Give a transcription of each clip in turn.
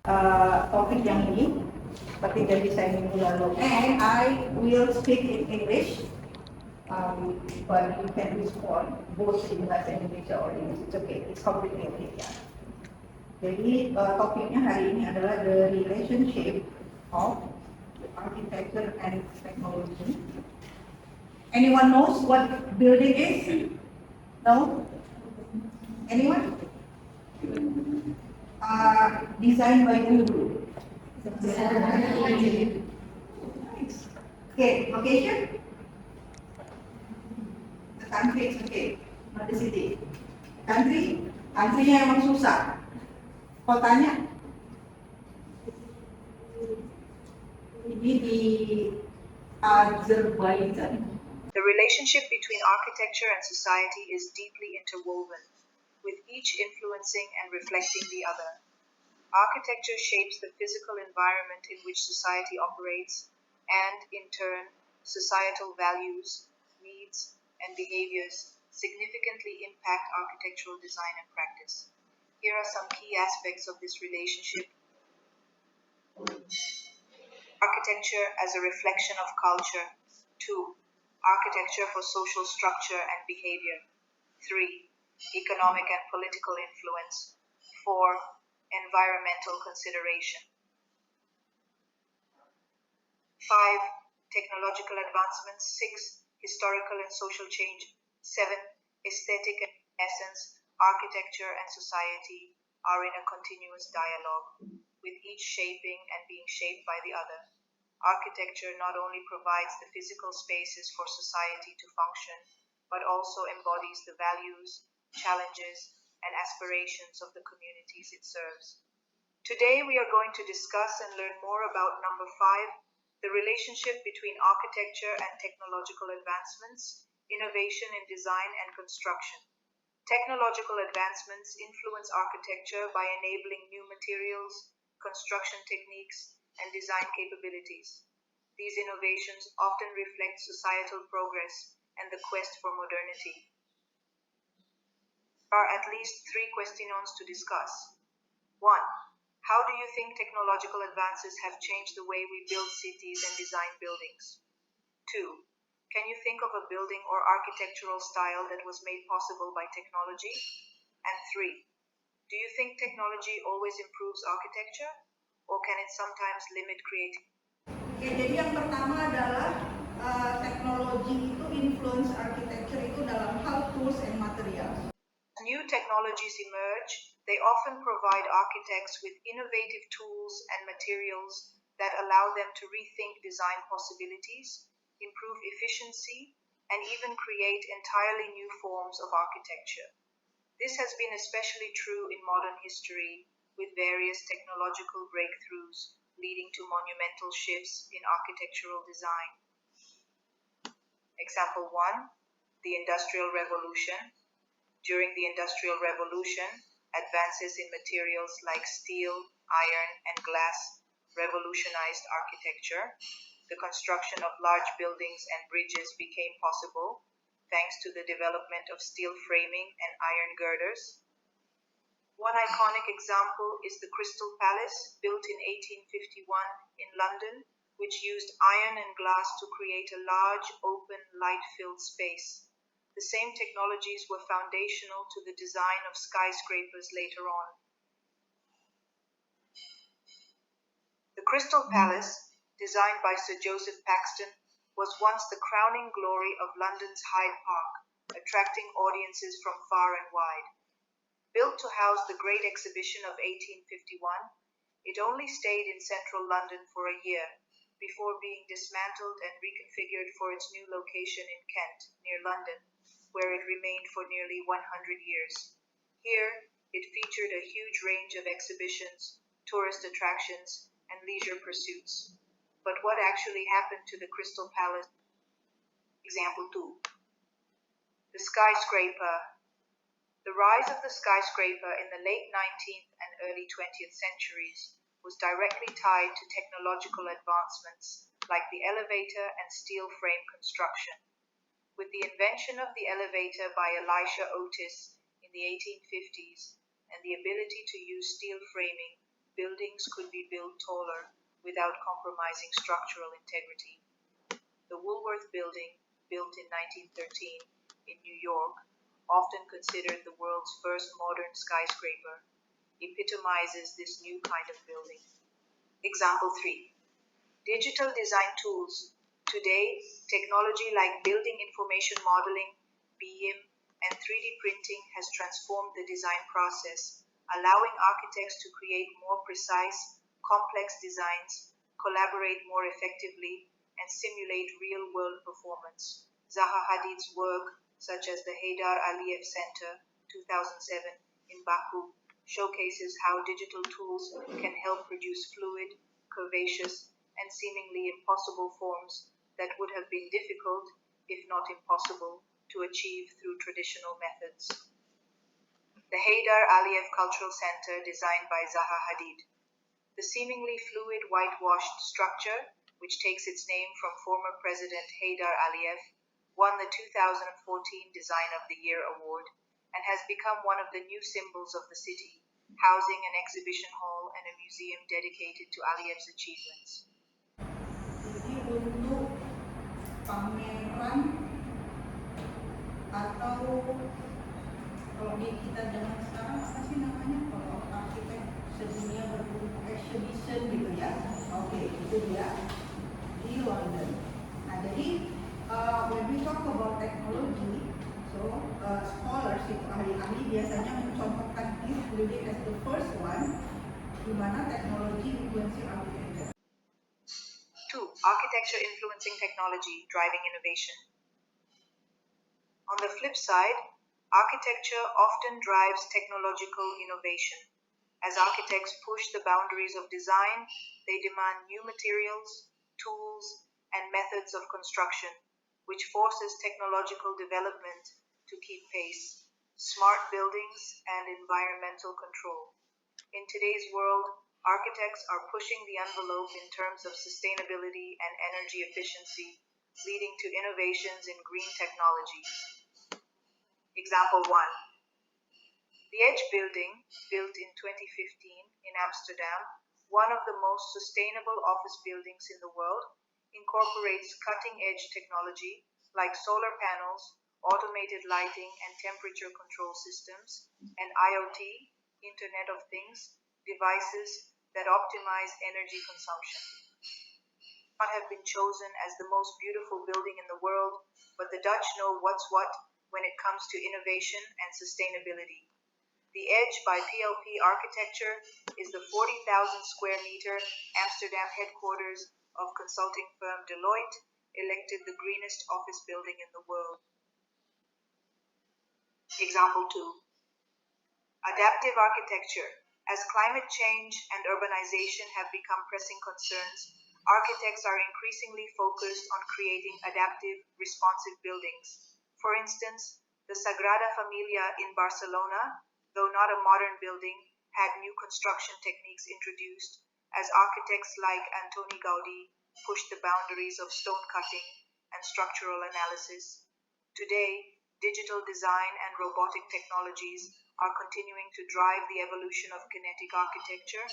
topik yang ini seperti janji saya minggu lalu. And I will speak in English, but you can respond both in bahasa Indonesia or English. It's okay, it's completely okay. Ya. Jadi topiknya hari ini adalah the relationship of architecture and technology. Anyone knows what building is? No? Anyone? Designed by who? Okay, location? The country is okay, not the city. Country-nya emang susah. Kotanya? Ini di Azerbaijan. The relationship between architecture and society is deeply interwoven, with each influencing and reflecting the other. Architecture shapes the physical environment in which society operates, and, in turn, societal values, needs, and behaviors significantly impact architectural design and practice. Here are some key aspects of this relationship. Architecture as a reflection of culture. 2. Architecture for social structure and behavior. 3. Economic and political influence. 4. Environmental consideration. 5. Technological advancements. 6. Historical and social change. 7. Aesthetic and essence. Architecture and society are in a continuous dialogue, with each shaping and being shaped by the other. Architecture not only provides the physical spaces for society to function, but also embodies the values, challenges, and aspirations of the communities it serves. Today we are going to discuss and learn more about number 5, the relationship between architecture and technological advancements, innovation in design and construction. Technological advancements influence architecture by enabling new materials, construction techniques, and design capabilities. These innovations often reflect societal progress and the quest for modernity. There are at least 3 questions to discuss. 1. How do you think technological advances have changed the way we build cities and design buildings? 2. Can you think of a building or architectural style that was made possible by technology? And 3. Do you think technology always improves architecture, or can it sometimes limit creativity? Ya, jadi yang pertama adalah teknologi itu influence architecture itu dalam hal tools and materials. As new technologies emerge, they often provide architects with innovative tools and materials that allow them to rethink design possibilities, improve efficiency, and even create entirely new forms of architecture. This has been especially true in modern history, with various technological breakthroughs leading to monumental shifts in architectural design. Example 1, the Industrial Revolution. During the Industrial Revolution, advances in materials like steel, iron, and glass revolutionized architecture. The construction of large buildings and bridges became possible thanks to the development of steel framing and iron girders. One iconic example is the Crystal Palace, built in 1851 in London, which used iron and glass to create a large, open, light-filled space. The same technologies were foundational to the design of skyscrapers later on. The Crystal Palace, designed by Sir Joseph Paxton, was once the crowning glory of London's Hyde Park, attracting audiences from far and wide. Built to house the Great Exhibition of 1851, it only stayed in central London for a year, before being dismantled and reconfigured for its new location in Kent, near London, where it remained for nearly 100 years. Here, it featured a huge range of exhibitions, tourist attractions, and leisure pursuits. But what actually happened to the Crystal Palace? Example 2. The skyscraper. The rise of the skyscraper in the late 19th and early 20th centuries was directly tied to technological advancements like the elevator and steel frame construction. With the invention of the elevator by Elisha Otis in the 1850s and the ability to use steel framing, buildings could be built taller without compromising structural integrity. The Woolworth Building, built in 1913 in New York, often considered the world's first modern skyscraper, epitomizes this new kind of building. Example 3. Digital design tools. Today, technology like building information modeling, BIM, and 3D printing has transformed the design process, allowing architects to create more precise, complex designs, collaborate more effectively, and simulate real-world performance. Zaha Hadid's work, such as the Heydar Aliyev Center, 2007, in Baku, showcases how digital tools can help produce fluid, curvaceous, and seemingly impossible forms that would have been difficult, if not impossible, to achieve through traditional methods. The Heydar Aliyev Cultural Center, designed by Zaha Hadid. The seemingly fluid whitewashed structure, which takes its name from former President Heydar Aliyev, won the 2014 Design of the Year award and has become one of the new symbols of the city, housing an exhibition hall and a museum dedicated to Aliyev's achievements. Jadi untuk pameran atau kalau di kita zaman sekarang apa sih namanya, kalau arsitek sedunia berburu exhibition gitu ya. Oke, itu dia di London. Nah jadi when we talk about technology, so scholars itu ahli-ahli biasanya mencontohkan this building as the first one di mana teknologi influencing architecture. 2. Architecture influencing technology, driving innovation. On the flip side, architecture often drives technological innovation. As architects push the boundaries of design, they demand new materials, tools, and methods of construction, which forces technological development to keep pace, smart buildings, and environmental control. In today's world, architects are pushing the envelope in terms of sustainability and energy efficiency, leading to innovations in green technology. Example 1. The Edge Building, built in 2015 in Amsterdam, one of the most sustainable office buildings in the world, incorporates cutting-edge technology like solar panels, automated lighting and temperature control systems, and IoT, Internet of Things, devices that optimize energy consumption. Not have been chosen as the most beautiful building in the world, but the Dutch know what's what when it comes to innovation and sustainability. The Edge by PLP Architecture is the 40,000 square meter Amsterdam headquarters of consulting firm Deloitte, elected the greenest office building in the world. Example 2. Adaptive architecture. As climate change and urbanization have become pressing concerns, architects are increasingly focused on creating adaptive, responsive buildings. For instance, the Sagrada Familia in Barcelona, though not a modern building, had new construction techniques introduced as architects like Antoni Gaudí pushed the boundaries of stone cutting and structural analysis. Today, digital design and robotic technologies are continuing to drive the evolution of kinetic architecture,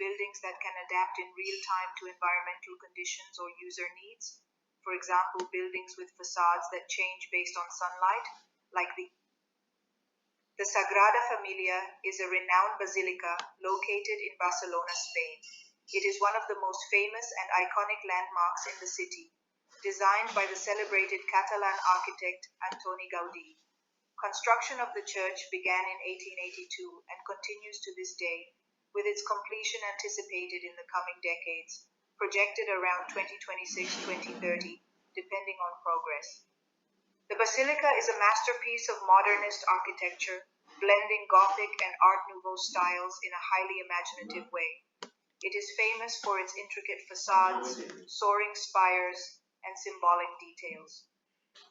buildings that can adapt in real time to environmental conditions or user needs. For example, buildings with facades that change based on sunlight, like the Sagrada Familia is a renowned basilica located in Barcelona, Spain. It is one of the most famous and iconic landmarks in the city, designed by the celebrated Catalan architect Antoni Gaudí. Construction of the church began in 1882 and continues to this day, with its completion anticipated in the coming decades, projected around 2026-2030, depending on progress. The basilica is a masterpiece of modernist architecture, blending Gothic and Art Nouveau styles in a highly imaginative way. It is famous for its intricate facades, soaring spires, and symbolic details.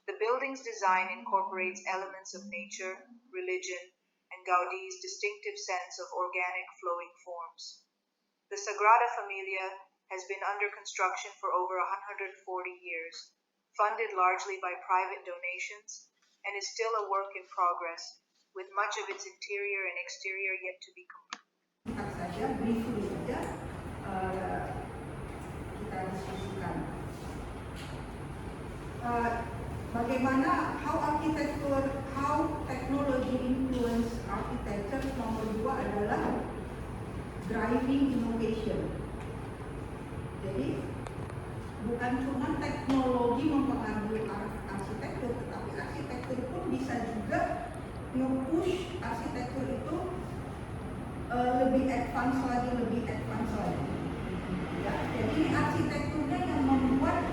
The building's design incorporates elements of nature, religion, and Gaudí's distinctive sense of organic flowing forms. The Sagrada Familia has been under construction for over 140 years, funded largely by private donations, and is still a work in progress, with much of its interior and exterior yet to be complete. Saja briefly bagaimana how technology influence architecture. Nomor 2 adalah driving innovation. Jadi bukan cuma teknologi mempengaruhi arsitektur, tetapi arsitektur pun bisa juga nge-push arsitektur itu lebih advance lagi. Ya, jadi ini arsitekturnya yang membuat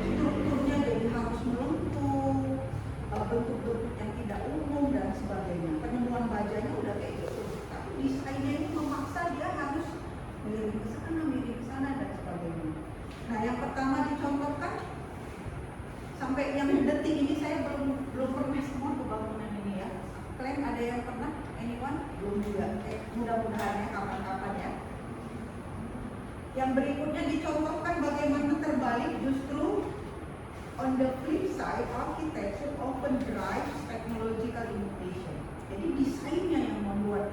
strukturnya jadi harus melengkung, bentuk-bentuk yang tidak umum dan sebagainya. Penemuan bajanya udah kayak gitu, tapi desainnya ini memaksa dia harus miring ke sana dan sebagainya. Nah, yang pertama dicontohkan sampai yang detik ini saya belum pernah semua pembangunan ini ya. Klaim ada yang pernah? Anyone? Belum juga. Mudah-mudahan ya kapan-kapan ya. Yang berikutnya dicontohkan bagaimana terbalik, justru on the flip side, architecture often drives technological innovation. Jadi desainnya yang membuat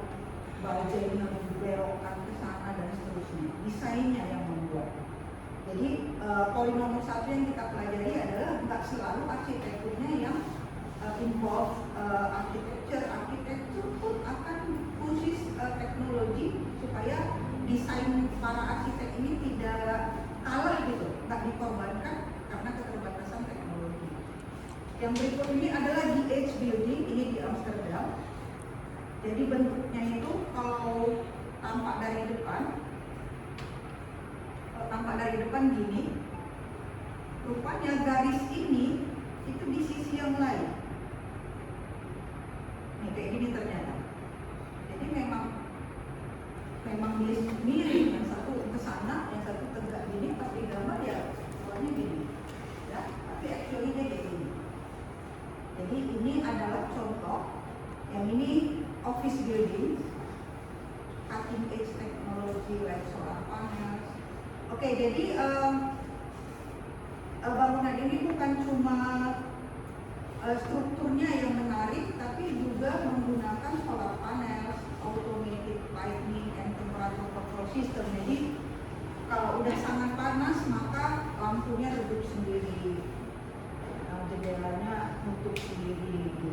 bajanya belokkan ke sana dan seterusnya. Desainnya yang membuat. Jadi poin nomor 1 yang kita pelajari adalah nggak selalu arsitekturnya yang involve arsitektur pun akan khusus teknologi supaya desain para arsitek ini tidak kalah gitu, nggak dikorbankan karena keterbatasan teknologi. Yang berikut ini adalah DH Building, ini di Amsterdam. Jadi bentuknya itu kalau tampak dari depan gini, rupanya garis ini itu di sisi yang lain. Nih kayak gini ternyata. Jadi memang dia miring, yang satu ke sana, yang satu tegak gini, pas di gambar ya warnanya gini. Ya, tapi actually dia kayak gini. Jadi ini adalah contoh, yang ini office building, cutting edge technology like solar panels. Oke, jadi bangunan ini bukan cuma strukturnya yang menarik, tapi juga menggunakan solar panel, automated lighting, and temperature control system. Jadi kalau udah sangat panas maka lampunya redup sendiri, jendelanya nutup sendiri, gitu.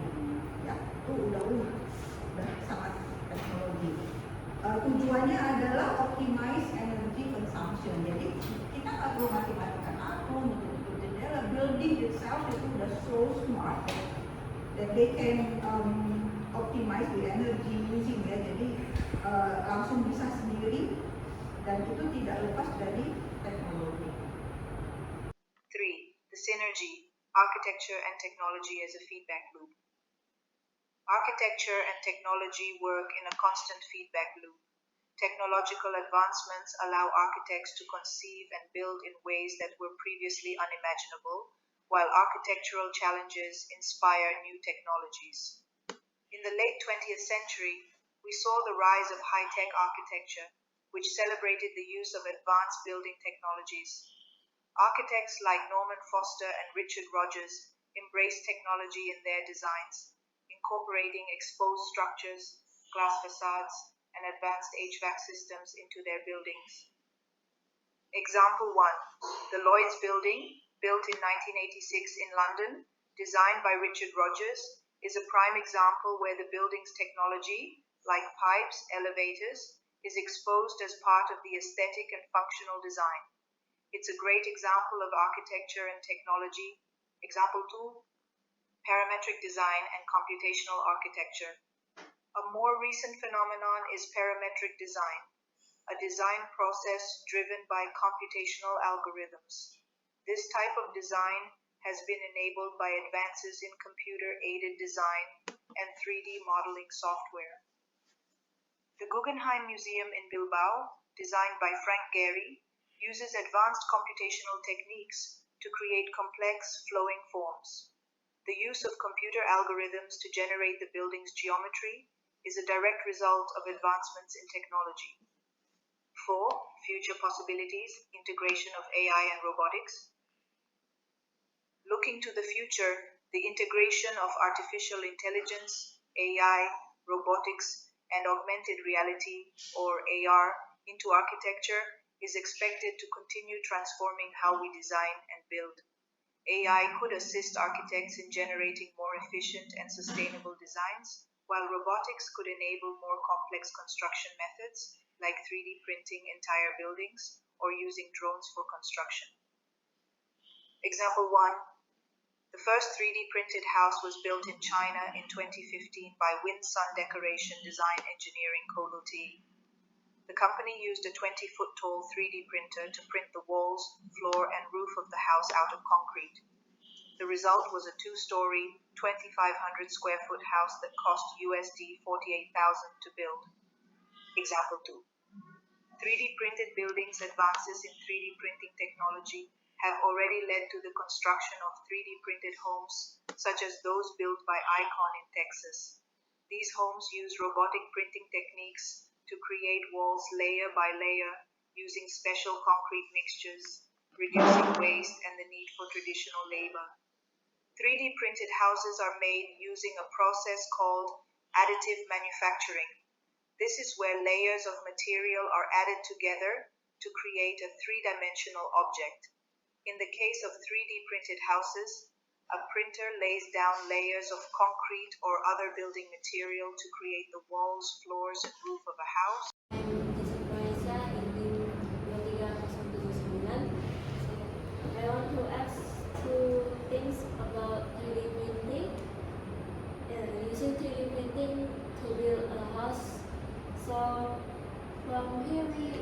Ya, itu udah sangat teknologi. Tujuannya adalah optimize energy consumption. Jadi kita nggak perlu mati-matikan atom untuk jendela. Building itself itu udah so smart that they can optimize the energy using ya. Jadi langsung bisa sendiri dan itu tidak lepas dari teknologi. 3. The synergy, architecture and technology as a feedback loop. Architecture and technology work in a constant feedback loop. Technological advancements allow architects to conceive and build in ways that were previously unimaginable, while architectural challenges inspire new technologies. In the late 20th century, we saw the rise of high-tech architecture, which celebrated the use of advanced building technologies. Architects like Norman Foster and Richard Rogers embraced technology in their designs, incorporating exposed structures, glass facades, and advanced HVAC systems into their buildings. Example 1. The Lloyd's Building, built in 1986 in London, designed by Richard Rogers, is a prime example where the building's technology, like pipes, elevators, is exposed as part of the aesthetic and functional design. It's a great example of architecture and technology. Example 2. Parametric design and computational architecture. A more recent phenomenon is parametric design, a design process driven by computational algorithms. This type of design has been enabled by advances in computer-aided design and 3D modeling software. The Guggenheim Museum in Bilbao, designed by Frank Gehry, uses advanced computational techniques to create complex, flowing forms. The use of computer algorithms to generate the building's geometry is a direct result of advancements in technology. 4. Future possibilities, integration of AI and robotics. Looking to the future, the integration of artificial intelligence, AI, robotics, and augmented reality, or AR, into architecture is expected to continue transforming how we design and build. AI could assist architects in generating more efficient and sustainable designs, while robotics could enable more complex construction methods, like 3D printing entire buildings or using drones for construction. Example 1. The first 3D printed house was built in China in 2015 by Win Sun Decoration Design Engineering Co. Ltd. The company used a 20-foot tall 3D printer to print the walls, floor, and roof of the house out of concrete. The result was a 2-story, 2,500 square foot house that cost USD 48,000 to build. Example 2. 3D printed buildings advances in 3D printing technology have already led to the construction of 3D printed homes, such as those built by Icon in Texas. These homes use robotic printing techniques to create walls layer by layer using special concrete mixtures, reducing waste and the need for traditional labor. 3D printed houses are made using a process called additive manufacturing. This is where layers of material are added together to create a three-dimensional object. In the case of 3D printed houses, a printer lays down layers of concrete or other building material to create the walls, floors, and roof of a house. I want to ask two things about 3D printing. Using 3D printing to build a house. So from here we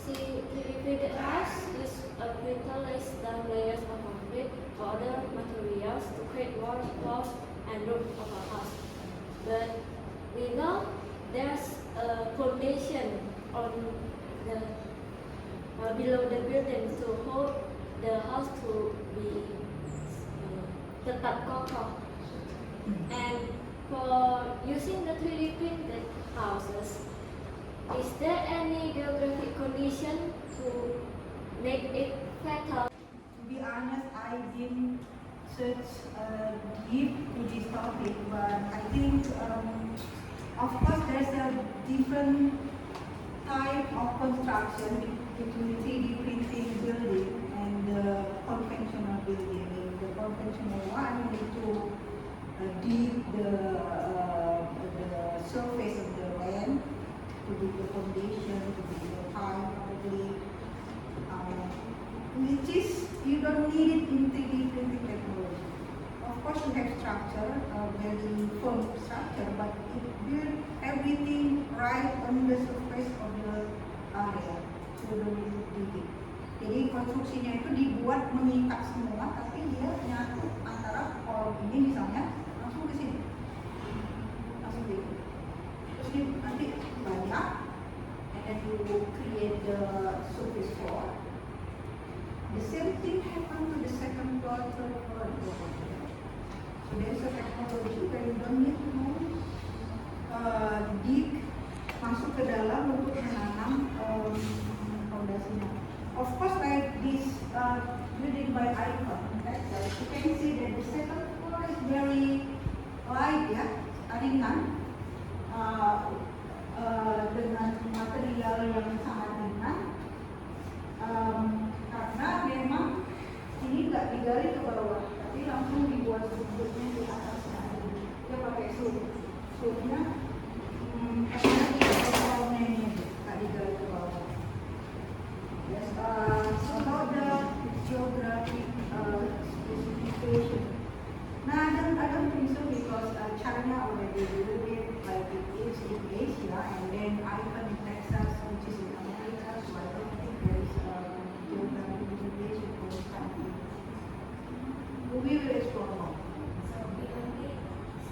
see 3D printed house use a printer lays down layers of concrete or other materials to create walls, floors, and roof of a house. But we know there's a foundation on the below the building to hold the house to be tetap kokoh. And for using the 3D printed houses, is there any geographic condition to make it fatal? To be honest, I didn't search deep to this topic, but I think, of course, there's a different type of construction between 3D printing building and the conventional building. The conventional one need to dig the surface of the land, to dig the foundation, to dig the pipe, probably. Which is, you don't need it in 3D printing technology. Of course, you have structure, very firm structure, but it build everything right on the surface of the area. So you don't need to dig it. Jadi konstruksinya itu dibuat mengikat semua, tapi dia nyatu antara kolom ini misalnya langsung ke sini, langsung di. Terus dia nanti banyak, and then you create the surface floor. The same thing happened to the second floor, third floor, and fourth floor. So there's a technology where you don't need to dig masuk ke dalam untuk menanam fondasinya. Of course, like this building by Icon, Texas, you can see that the second floor is very light, ya, ringan, dengan material yang sangat ringan. Karena memang ini nggak digali ke bawah, tapi langsung dibuat strukturnya di atasnya. Dia pakai strukturnya karena di bawahnya ini nggak digali ke bawah. Yes, so about the geographic specification. Nah, I don't think so because China already did it like it is in Asia, and then Icon in Texas, which is in America, so I don't think there is geographic limitation for this country. We will explore more. So we only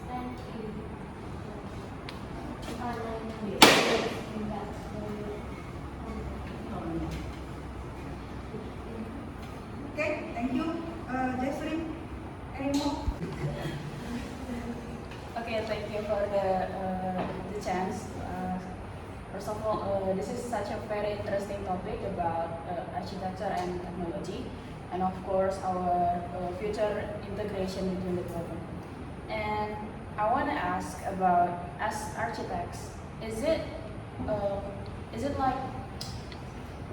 stand in in that Okay, thank you, Jasmine. Any more? Okay, thank you for the chance. First of all, this is such a very interesting topic about architecture and technology, and of course our future integration between the two. And I want to ask about, as architects, is it like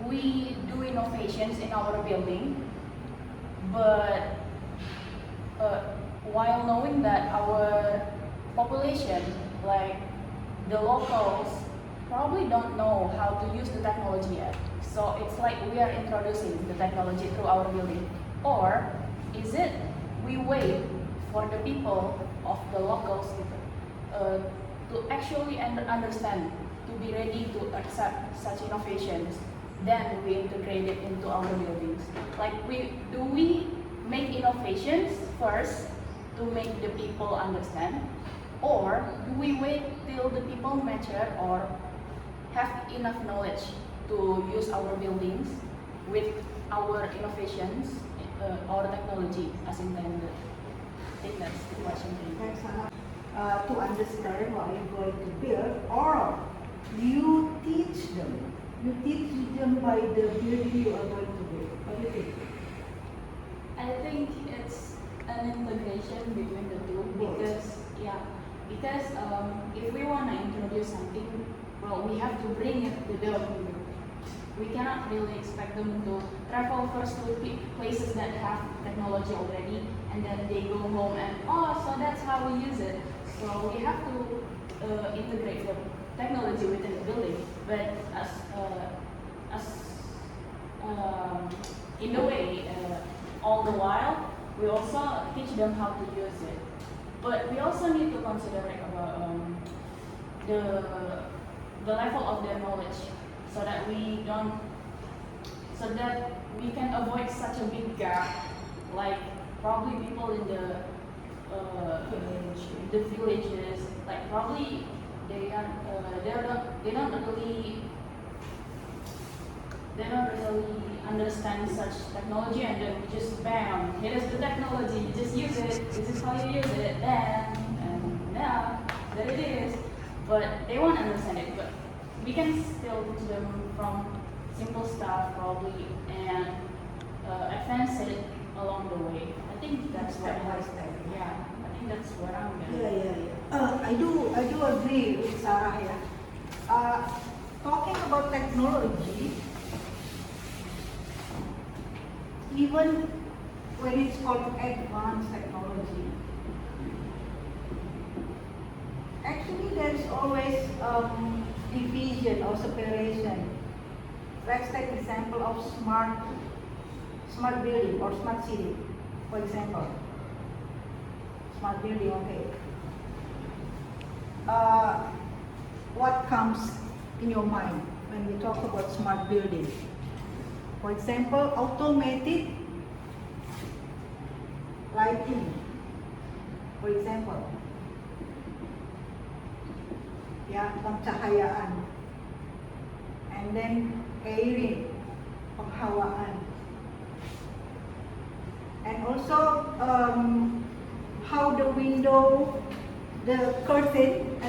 we do innovations in our building, but while knowing that our population, like the locals, probably don't know how to use the technology yet. So it's like we are introducing the technology through our building. Or is it we wait for the people of the locals to actually understand, to be ready to accept such innovations, then we integrate it into our buildings. Like do we make innovations first to make the people understand, or do we wait till the people mature or have enough knowledge to use our buildings with our innovations or technology as intended? I think that's the question. Thanks, Hannah. To understand what you're going to build, or you teach them. You teach them by the building you are going to build. What do you think? I think it's an integration between the two because if we want to introduce something, well, we have to bring it to them. We cannot really expect them to travel first to places that have technology already, and then they go home and so that's how we use it. So we have to integrate the technology within the building, but in a way, all the while we also teach them how to use it. But we also need to consider about the level of their knowledge, so that we can avoid such a big gap, like probably people in the villages, like probably they don't really understand such technology, and then we just bam, here is the technology, you just use it, this is how you use it, and now there it is. But they won't understand it, but we can still teach them from simple stuff probably, and advance it along the way. I think that's what Step by step. Yeah, I think that's what I'm gonna. Yeah. I do agree with Sarah here. Talking about technology, even when it's called advanced technology, actually there's always division or separation. Let's take example of smart building or smart city, for example. Smart building, okay. What comes in your mind when we talk about smart building? For example, automated lighting, for example. Ya, pencahayaan. And then airing, penghawaan. And also how the window, the curtain,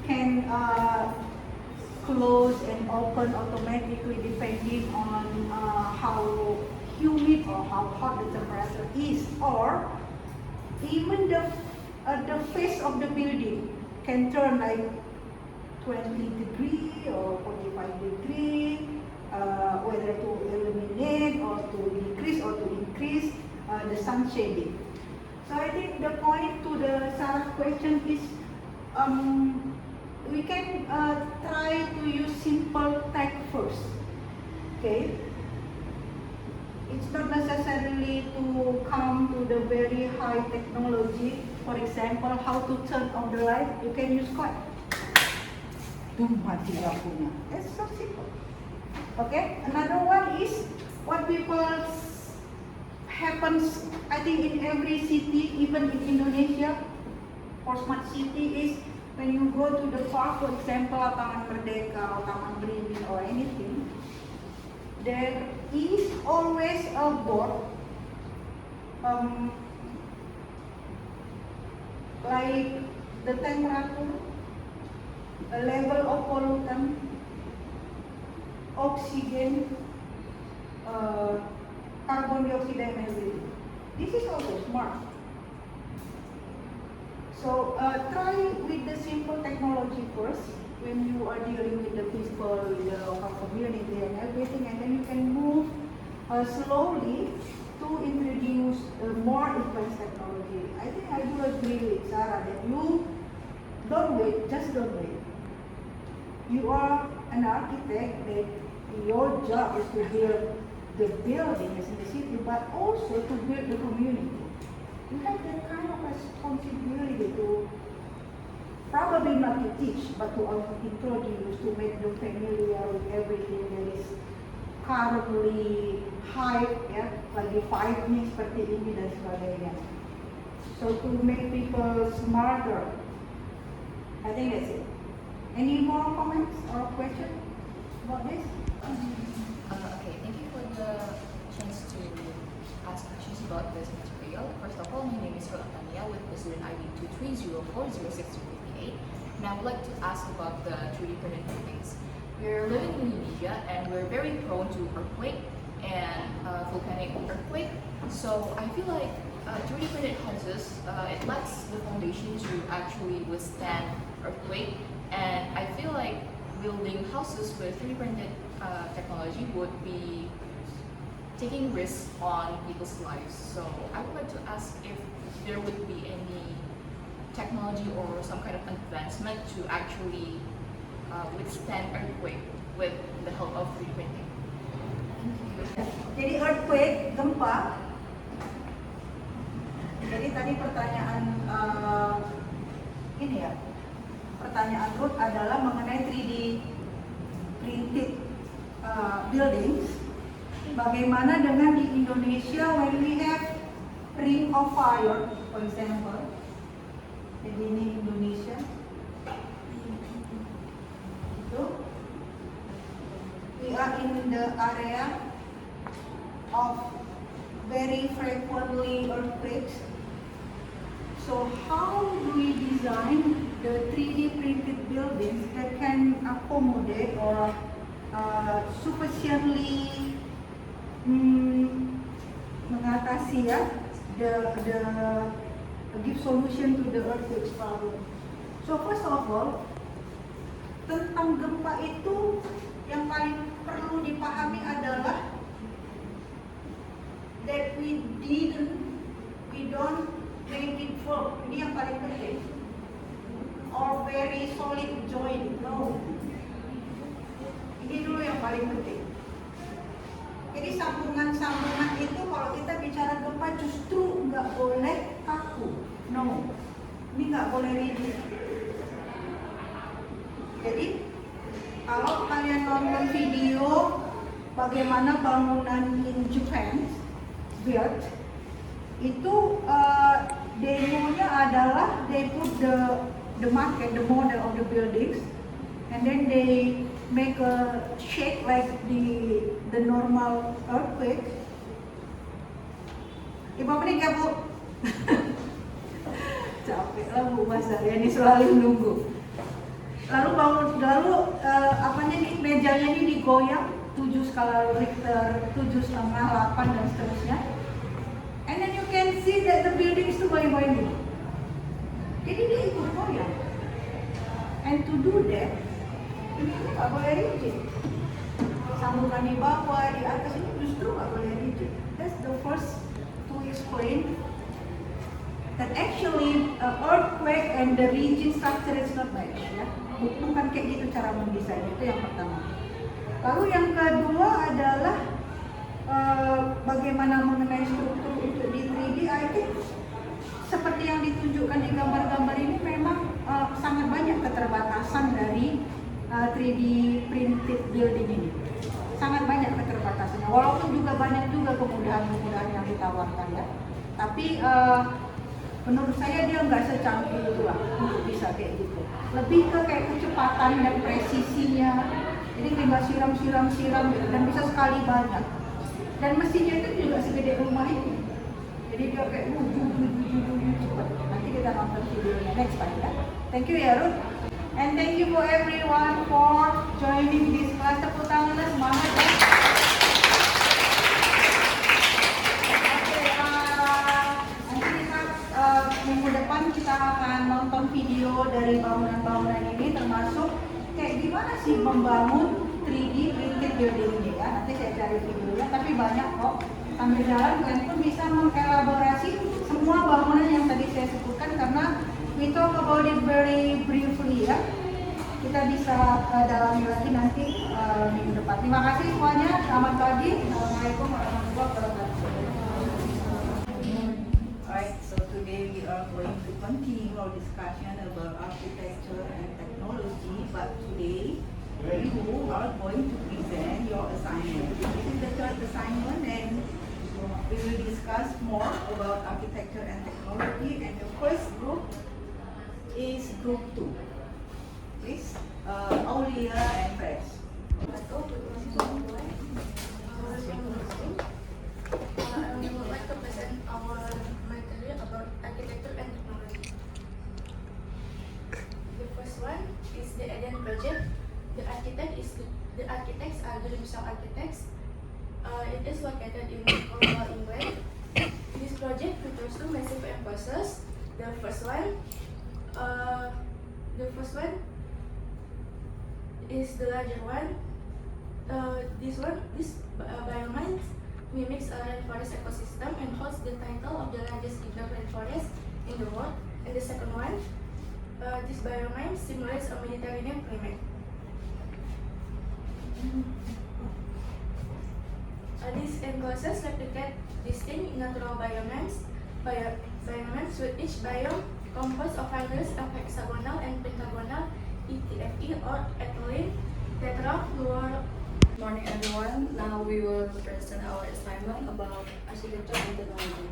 can close and open automatically depending on how humid or how hot the temperature is, or even the face of the building can turn like 20 degree or 45 degree, whether to eliminate or to decrease or to increase the sun shading. So I think the point to the Sarah question is we can try to use simple tech first. Okay? It's not necessarily to come to the very high technology. For example, how to turn on the light, you can use coin. Boom, mati lampunya. It's so simple. Okay? Another one is what people happens, I think in every city, even in Indonesia, for smart city is when you go to the park, for example, Taman Merdeka or Taman Beringin or anything, there is always a board like the temperature, a level of pollutant, oxygen, carbon dioxide and everything. This is also smart. So try with the simple technology first when you are dealing with the people, with the local community and everything, and then you can move slowly to introduce more advanced technology. I think I do agree with Sarah that you don't wait, just don't wait. You are an architect that your job is to build the buildings in the city, but also to build the community. You have that kind of responsibility to probably not to teach, but to also introduce, to make them familiar with everything that is currently hype, ya, lagi vibe nih seperti ini dan sebagainya. So to make people smarter, I think that's it. Any more comments or questions about this? Okay, thank you for the chance to ask questions about this material. First of all, my name is Ruth Tania with the student ID 230406058, and I would like to ask about the 3D printed buildings. We're living in Indonesia and we're very prone to earthquake and volcanic earthquake. So I feel like 3D printed houses, it lacks the foundation to actually withstand earthquake. And I feel like building houses with 3D printed technology would be taking risks on people's lives. So I would like to ask if there would be any technology or some kind of advancement to actually withstand earthquake with the help of 3D printing. Jadi earthquake, gempa. Jadi tadi pertanyaan ini ya, pertanyaan Ruth adalah mengenai 3D printed buildings. Bagaimana dengan di Indonesia when we have ring of fire, for example. Jadi ini Indonesia. Itu. We are in the area of very frequently earthquakes. So how do we design the 3D printed buildings that can accommodate or sufficiently mengatasi ya the give solution to the earthquake problem. So first of all, tentang gempa itu yang paling perlu dipahami adalah that we don't make it firm. Ini yang paling penting. Or very solid joint. No. Ini dulu yang paling penting. Jadi sambungan-sambungan itu kalau kita bicara gempa justru nggak boleh kaku. No. Ini nggak boleh rigid. Jadi kalau kalian nonton video bagaimana bangunan in Japan built, itu demonya adalah they put the market, the model of the buildings, and then they make a shake like the normal earthquake. Ibu menit ya Bu? Capek lah Bu Mas Arya ini selalu nunggu. Lalu apanya nih, mejanya ini digoyang 7 skala Richter, 7,5, 8 dan seterusnya. And then you can see that the building itu goyang-goyang gitu. Jadi dia ikut goyang. And to do that, ini nggak boleh rigid. Sambungan di bawah, di atas ini justru nggak boleh rigid. That's the first to explain that actually earthquake and the rigid structure is not match ya. Bukan kayak gitu cara mendesain, itu yang pertama. Lalu yang kedua adalah bagaimana mengenai struktur untuk di 3D. I think seperti yang ditunjukkan di gambar-gambar ini memang sangat banyak keterbatasan dari 3D printed building ini. Sangat banyak keterbatasannya. Walaupun juga banyak juga kemudahan-kemudahan yang ditawarkan ya. Tapi menurut saya dia nggak secanggih itulah untuk bisa kayak gitu. Lebih ke kayak kecepatan dan presisinya. Jadi tinggal siram gitu, dan bisa sekali banyak. Dan mesinnya itu juga segede rumah ini. Jadi dia kayak cepat. Nanti kita nonton videonya next time ya. Thank you ya Ruth. And thank you for everyone for joining this class. Tepuk tangannya semangat ya. Minggu depan kita akan nonton video dari bangunan-bangunan ini, termasuk kayak gimana sih membangun 3D printed building ini ya. Nanti saya cari videonya, tapi banyak kok sambil jalan kalian pun bisa mengelaborasi semua bangunan yang tadi saya sebutkan, karena we talk about it very briefly ya. Kita bisa dalami lagi nanti minggu depan. Terima kasih semuanya. Selamat pagi. Assalamualaikum warahmatullahi wabarakatuh. Alright, so today we are going to continue our discussion about architecture and technology, but today you are going to present your assignment. This is the third assignment, and we will discuss more about architecture and technology, and the first group is group 2. Please, Aulia and Fresh. I would like to present our material about architecture and technology. The first one is the Eden project. The architects are Grimshaw Architects. It is located in Cornwall, England. This project features two massive campuses. The first one is the larger one. This biome mimics a rainforest ecosystem and holds the title of the largest indoor rainforest in the world. And the second one, this biome simulates a Mediterranean climate. These enclosures replicate distinct natural biomes with each biome composed of hundreds of hexagonal and pentagonal ETFE or ethylene tetrafluoride. Good morning everyone. Now we will present our assignment about architecture and technology.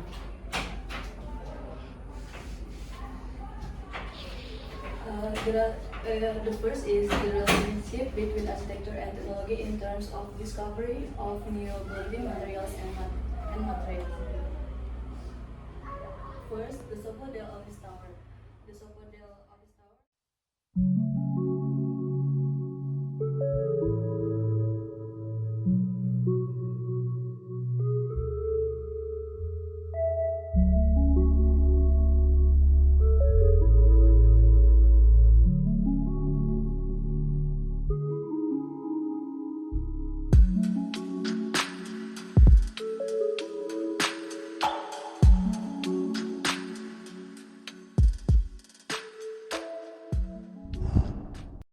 The first is the relationship between architecture and technology in terms of discovery of new building materials and materials. First, the Sofitel Office Tower. The